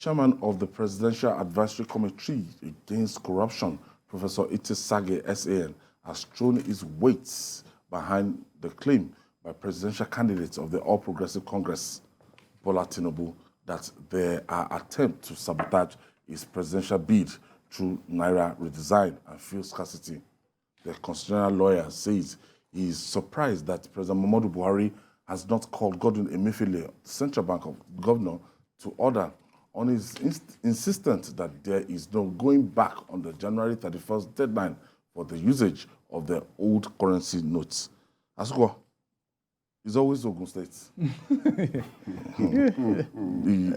Chairman of the Presidential Advisory Committee Against Corruption, Professor Itse Sagay, SAN, has thrown his weight behind the claim by presidential candidates of the All Progressive Congress, Bola Tinubu, that there are attempts to sabotage his presidential bid through naira redesign and fuel scarcity. The constitutional lawyer says he is surprised that President Muhammadu Buhari has not called Godwin Emefiele, Central Bank Governor, to order on his insistence that there is no going back on the January 31st deadline for the usage of the old currency notes. Asuko, it's always Ogun State.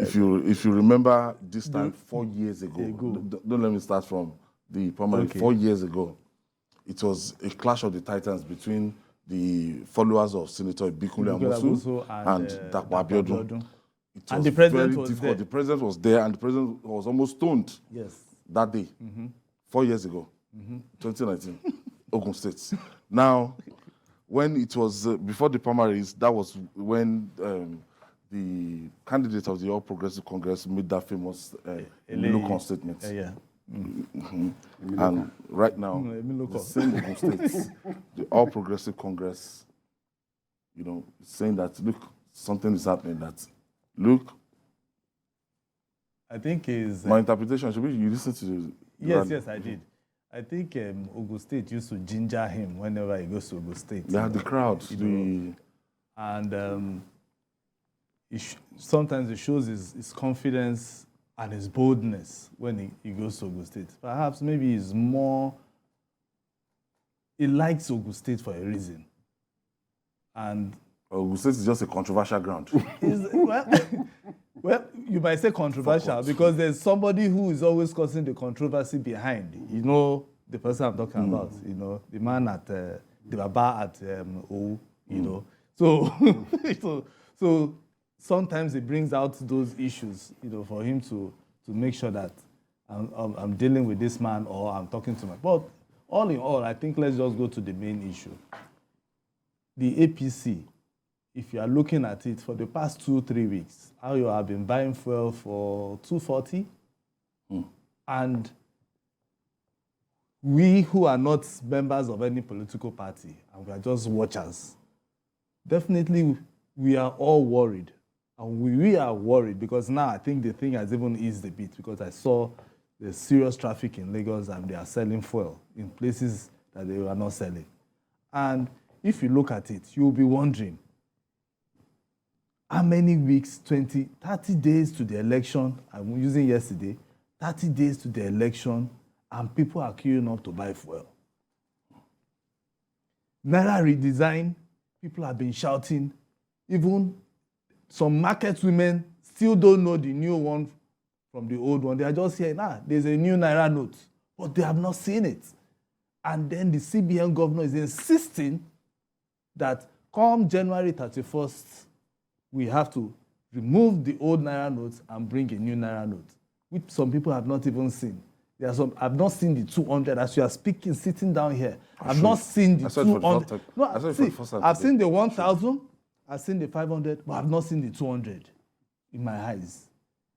If you remember this time 4 years ago, don't let me start from the primary. Okay. 4 years ago, it was a clash of the titans between the followers of Senator Ibikunle Amosu and Dapo Abiodun. And the president was difficult. There. The president was there, and the president was almost stoned. Yes. That day, 4 years ago, 2019, Ogun State. Now, when it was before the primaries, that was when the candidate of the All Progressive Congress made that famous Milocon statement. And right now, the same Ogun State, the All Progressive Congress, saying that, look, something is happening that, look, I think is... my interpretation, should be you listen to the... Yes, I did. I think Ogun State used to ginger him whenever he goes to Ogun State. They have the crowd. And sometimes it shows his confidence and his boldness when he goes to Ogun State. Perhaps maybe he's more... He likes Ogun State for a reason. And... Ogun State is just a controversial ground. Well, you might say controversial because there's somebody who is always causing the controversy behind. You know the person I'm talking about. The man at the Baba at O. So sometimes it brings out those issues. For him to make sure that I'm dealing with this man or I'm talking to my. But all in all, I think let's just go to the main issue. The APC. If you are looking at it for the past 2-3 weeks, how you have been buying fuel for 240, and we who are not members of any political party, and we are just watchers, definitely we are all worried. And we are worried because now I think the thing has even eased a bit because I saw the serious traffic in Lagos and they are selling fuel in places that they were not selling. And if you look at it, you'll be wondering, how many weeks, 30 days to the election, I'm using yesterday, 30 days to the election, and people are queuing up to buy fuel. Naira redesign, people have been shouting. Even some market women still don't know the new one from the old one. They are just saying, there's a new Naira note, but they have not seen it. And then the CBN Governor is insisting that come January 31st, we have to remove the old Naira notes and bring a new Naira note, which some people have not even seen. There are some. I've not seen the 200 as you are speaking, sitting down here. I've not seen the 200. I've seen the 1,000. I've seen the 500, but I've not seen the 200 in my eyes.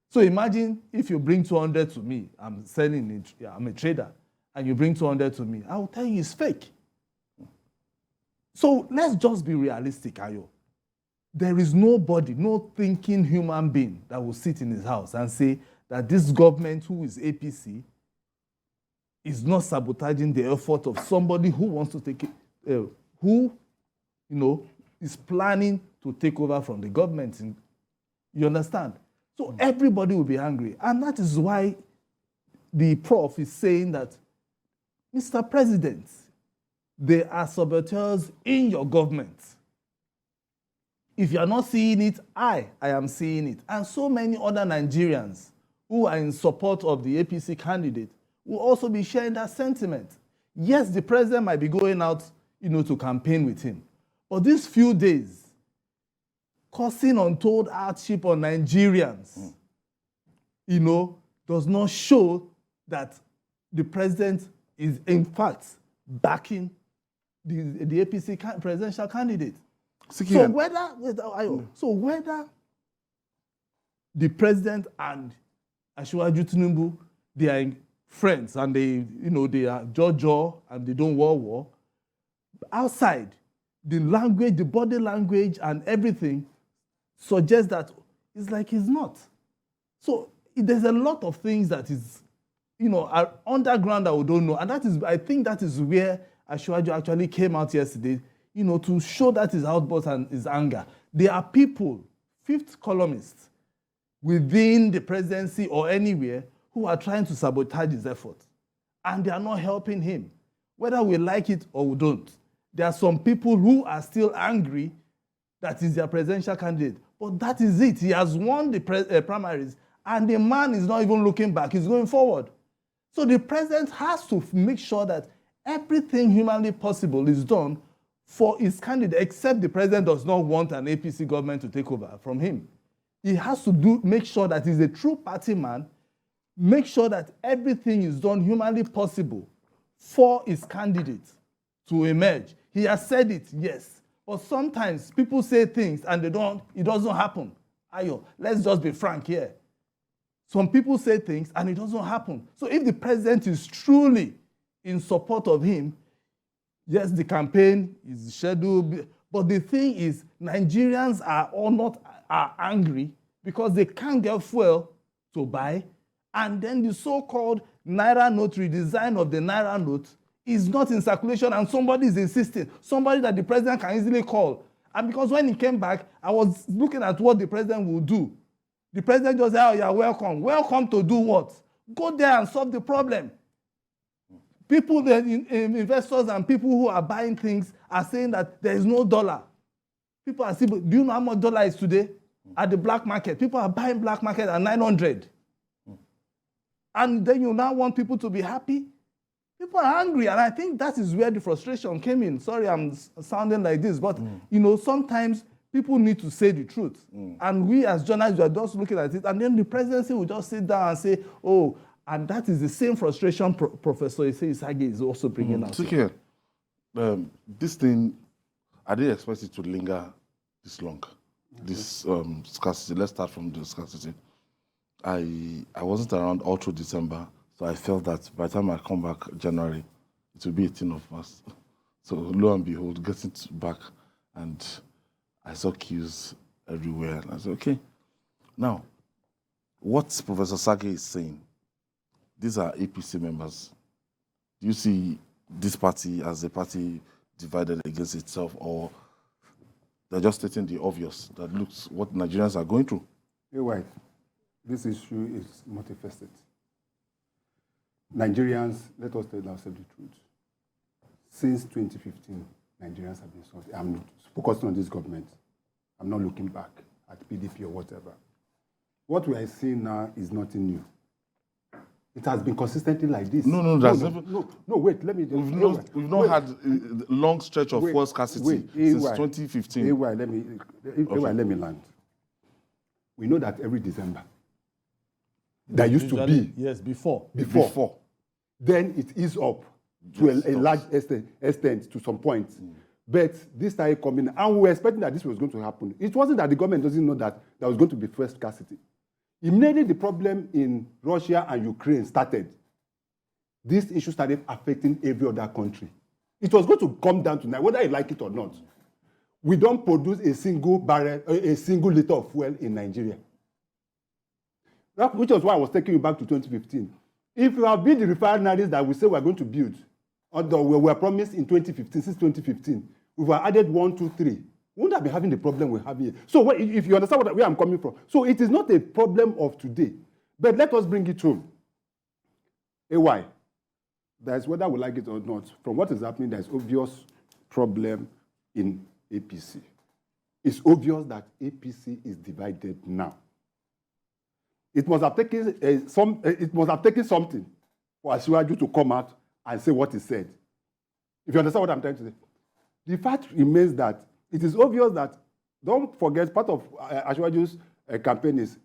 So imagine if you bring 200 to me. I'm selling it. I'm a trader, and you bring 200 to me. I will tell you it's fake. So let's just be realistic, Ayo. There is nobody, no thinking human being that will sit in his house and say that this government, who is APC, is not sabotaging the effort of somebody who wants to take it, who, is planning to take over from the government. You understand? So everybody will be angry. And that is why the Prof is saying that, Mr. President, there are saboteurs in your government. If you are not seeing it, I am seeing it. And so many other Nigerians who are in support of the APC candidate will also be sharing that sentiment. Yes, the president might be going out, to campaign with him. But these few days, causing untold hardship on Nigerians, does not show that the president is, in fact, backing the APC presidential candidate. So whether the president and Asiwaju Tinubu, they are friends and they are jaw and they don't war. Outside, the language, the body language and everything suggests that it's like he's not. So there's a lot of things that is, are underground that we don't know. And I think that is where Asiwaju actually came out yesterday, to show that his outburst and his anger. There are people, fifth columnists, within the presidency or anywhere who are trying to sabotage his efforts. And they are not helping him, whether we like it or we don't. There are some people who are still angry that is their presidential candidate. But that is it. He has won the primaries, and the man is not even looking back. He's going forward. So the president has to make sure that everything humanly possible is done for his candidate, except the president does not want an APC government to take over from him. He has to make sure that he's a true party man, make sure that everything is done humanly possible for his candidate to emerge. He has said it, yes. But sometimes people say things and it doesn't happen. Ayo, let's just be frank here. Some people say things and it doesn't happen. So if the president is truly in support of him, yes, the campaign is scheduled, but the thing is, Nigerians are angry because they can't get fuel to buy, and then the so-called naira note, redesign of the naira note, is not in circulation, and somebody is insisting, somebody that the president can easily call. And because when he came back, I was looking at what the president will do. The president just said, oh, you're welcome. Welcome to do what? Go there and solve the problem. People, investors and people who are buying things are saying that there is no dollar. People are saying, do you know how much dollar is today at the black market? People are buying black market at 900. And then you now want people to be happy? People are angry, and I think that is where the frustration came in. Sorry, I'm sounding like this, but sometimes people need to say the truth. And we as journalists are just looking at it, and then the presidency will just sit down and say, oh, and that is the same frustration Professor Itse Sagay is also bringing out. Here. This thing, I didn't expect it to linger this long. This scarcity. Let's start from the scarcity. I wasn't around all through December, so I felt that by the time I come back January, it will be 18 of us. So lo and behold, getting back, and I saw queues everywhere. And I said, okay. Now, what Professor Sagay is saying, these are APC members. Do you see this party as a party divided against itself, or they're just stating the obvious that looks what Nigerians are going through? You're right. This issue is multifaceted. Nigerians, let us tell ourselves the truth. Since 2015, Nigerians have been sorted. I'm focusing on this government. I'm not looking back at PDP or whatever. What we are seeing now is nothing new. It has been consistently like this. No, wait, let me... We've not had a long stretch of fuel scarcity since 2015. Let me land. We know that every December, there used to be... Yes, before. Then it is up to a large extent to some point. But this started coming, and we were expecting that this was going to happen. It wasn't that the government doesn't know that there was going to be fuel scarcity. Immediately the problem in Russia and Ukraine started, this issue started affecting every other country. It was going to come down to now, whether you like it or not. We don't produce a single liter of fuel in Nigeria. Which was why I was taking you back to 2015. If you have built the refineries that we say we're going to build, or we were promised in 2015, since 2015, we've added 1, 2, 3. We wouldn't have been having the problem we have here. So if you understand where I'm coming from. So it is not a problem of today. But let us bring it home. AY, there's whether we like it or not, from what is happening, there's obvious problem in APC. It's obvious that APC is divided now. It must have taken something for Asiwaju to come out and say what he said. If you understand what I'm trying to say. The fact remains that it is obvious that, don't forget, part of Asiwaju's campaign is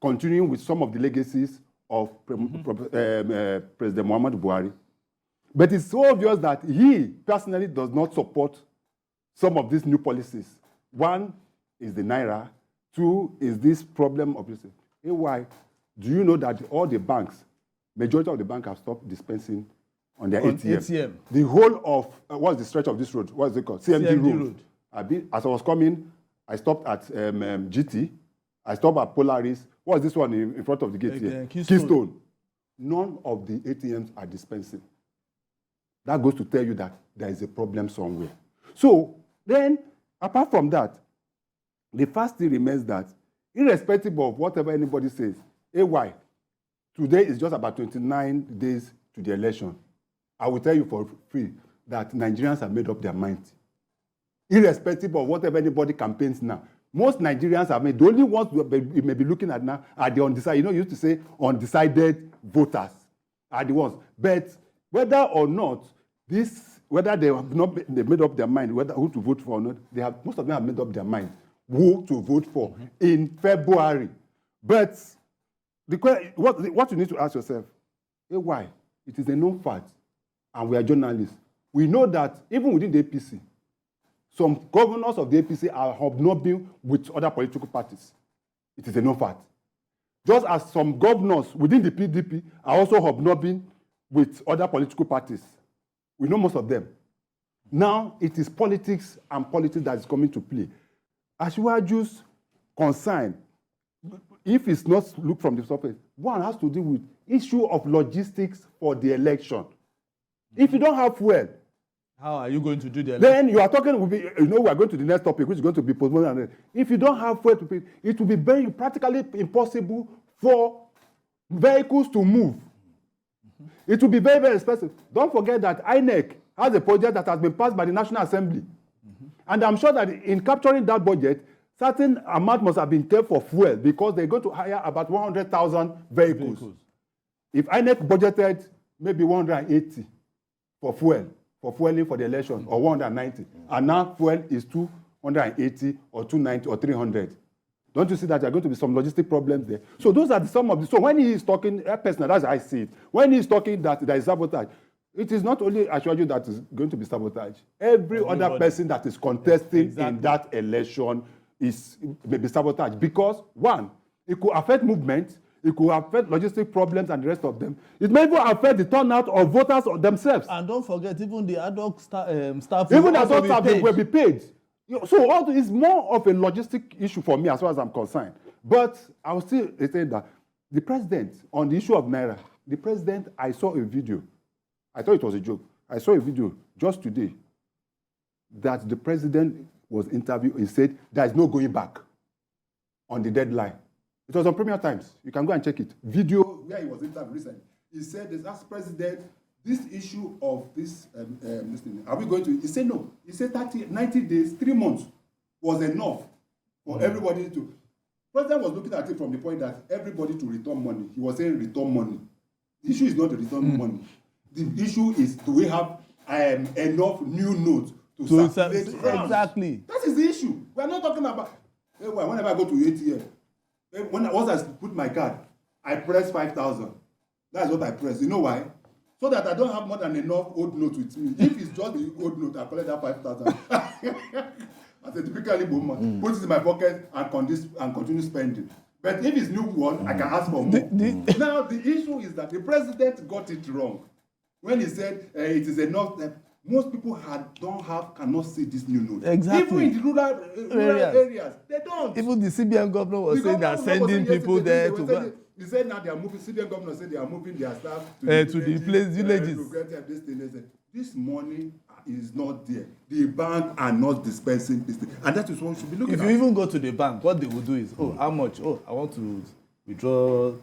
continuing with some of the legacies of President Muhammadu Buhari. But it's so obvious that he personally does not support some of these new policies. One is the naira. Two is this problem of AY. Do you know that all the banks, majority of the banks have stopped dispensing on their ATM? The whole of, what's the stretch of this road? What is it called? CMD road. As I was coming, I stopped at GT. I stopped at Polaris. What's this one in front of the gate here? Keystone. None of the ATMs are dispensing. That goes to tell you that there is a problem somewhere. So then, apart from that, the fact still remains that, irrespective of whatever anybody says, AY, today is just about 29 days to the election. I will tell you for free that Nigerians have made up their minds. Irrespective of whatever anybody campaigns now, most Nigerians have made, the only ones you may be looking at now are the undecided. You know, you used to say undecided voters are the ones. But whether or not whether they have not they made up their mind whether who to vote for or not, most of them have made up their mind who to vote for in February. But what you need to ask yourself, why? It is a known fact, and we are journalists. We know that even within the APC, some governors of the APC are hobnobbing with other political parties. It is a known fact. Just as some governors within the PDP are also hobnobbing with other political parties. We know most of them. Now, it is politics and politics that is coming to play. Asiwaju's concern, if it's not looked from the surface, one has to do with issue of logistics for the election. If you don't have fuel, how are you going to do the election? Then you are talking, we are going to the next topic, which is going to be postponed. If you don't have fuel to pay, it will be very practically impossible for vehicles to move. It will be very, very expensive. Don't forget that INEC has a project that has been passed by the National Assembly. And I'm sure that in capturing that budget, certain amount must have been kept for fuel because they're going to hire about 100,000 vehicles. If INEC budgeted maybe 180 for fueling for the election, or 190, and now fuel is 280 or 290 or 300. Don't you see that there are going to be some logistic problems there? So those are some of the. So when he is talking, personally, that's how I see it. When he is talking that there is sabotage, it is not only Asiwaju that is going to be sabotage. Every other person that is contesting in that election may be sabotage. Because, one, it could affect movement, it could affect logistic problems and the rest of them. It may even affect the turnout of voters themselves. And don't forget, even the ad hoc staff will be paid. So all is more of a logistic issue for me as far as I'm concerned. But I will still say that the president, on the issue of naira, the president, I saw a video. I thought it was a joke. I saw a video just today that the president was interviewed. He said there is no going back on the deadline. It was on Premier Times. You can go and check it. Video where he was interviewed recently. He said, as president, this issue of this thing, are we going to? He said no. He said 90 days, 3 months was enough for everybody to. President was looking at it from the point that everybody to return money. He was saying return money. The issue is not to return money. The issue is, do we have enough new notes to circulate? Exactly. That is the issue. We are not talking about. Whenever I go to ATM, once I put my card, I press 5,000. That's what I press. You know why? So that I don't have more than enough old notes with me. If it's just the old note, I collect that 5,000. As a typical Igbo man, put it in my pocket and continue spending. But if it's new one, I can ask for more. Now, the issue is that the president got it wrong. When he said it is enough, most people cannot see this new note. Exactly. Even in the rural areas, they don't. Even the CBN governor was saying they're sending people there to go. He said now they are moving, CBN Governor said they are moving their staff to the villages. This money is not there. The bank are not dispensing this thing. And that is what we should be looking at. If you even go to the bank, what they will do is, how much? I want to withdraw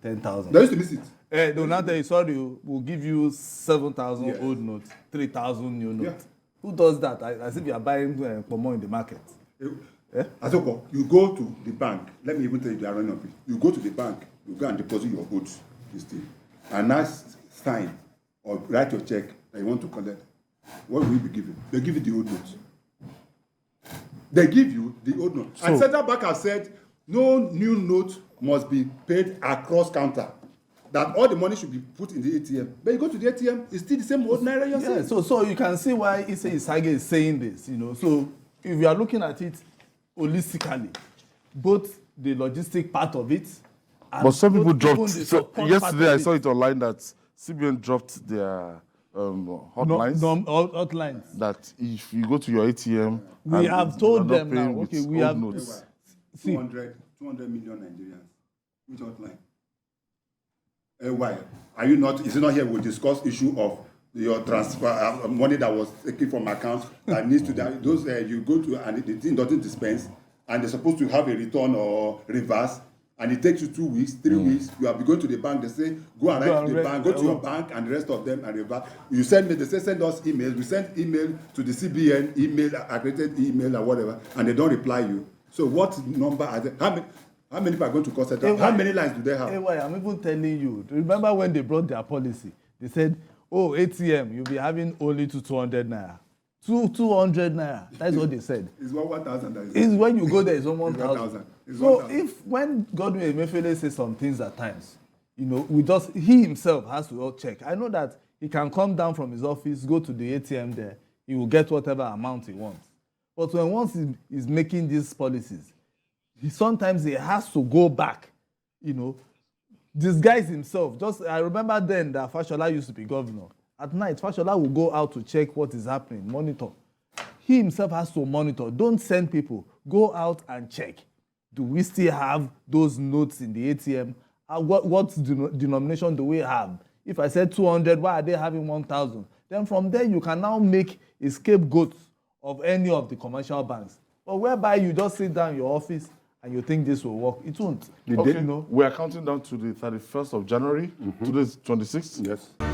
10,000. They used to miss it. They will not tell you, sorry, we'll give you 7,000 old notes, 3,000 new notes. Yeah. Who does that? As if you are buying pomo in the market. Azoko, you go to the bank. Let me even tell you the irony of it. You go to the bank, you go and deposit your goods, this thing, and now sign or write your check that you want to collect. What will you be given? They give you the old notes. They give you the old note. And Central Bank has said no new note must be paid across counter. That all the money should be put in the ATM. But you go to the ATM, it's still the same old naira you're saying. So you can see why Itse Sagay is saying this. So if you are looking at it holistically, both the logistic part of it And But some people even dropped. the So support part yesterday, of I it. saw it online that CBN dropped their hotlines. Hotlines. That if you go to your ATM, We and have you told are not them paying now, with okay, we old have- notes. See. 200 million Nigerians. Which hotline? Why? Are you not? Is it not here? We'll discuss issue of your transfer money that was taken from account that needs to that those you go to and the thing doesn't dispense and they're supposed to have a return or reverse and it takes you 2 weeks, 3 weeks. You have to go to the bank. They say go and write to the bank. Go to your bank and the rest of them and reverse. You send me. They say send us emails. We send email to the CBN email, accredited email or whatever, and they don't reply you. So what number are they? How many people are going to call center? How many lines do they have? I'm even telling you. Remember when they brought their policy? They said, oh, ATM, you'll be having only 200 naira. 200 naira. That's what they said. It's 1,000. Is when you go there, it's 1,000. It's So 1,000. if when Godwin Emefiele says some things at times, he himself has to check. I know that he can come down from his office, go to the ATM there, he will get whatever amount he wants. But when once he's making these policies, sometimes he has to go back, disguise himself. I remember then that Fashola used to be governor. At night, Fashola will go out to check what is happening, monitor. He himself has to monitor. Don't send people. Go out and check. Do we still have those notes in the ATM? What denomination do we have? If I said 200, why are they having 1,000? Then from there, you can now make a scapegoat of any of the commercial banks. But whereby you just sit down in your office and you think this will work, it won't. Okay. We are counting down to the 31st of January. Today's 26th. Yes.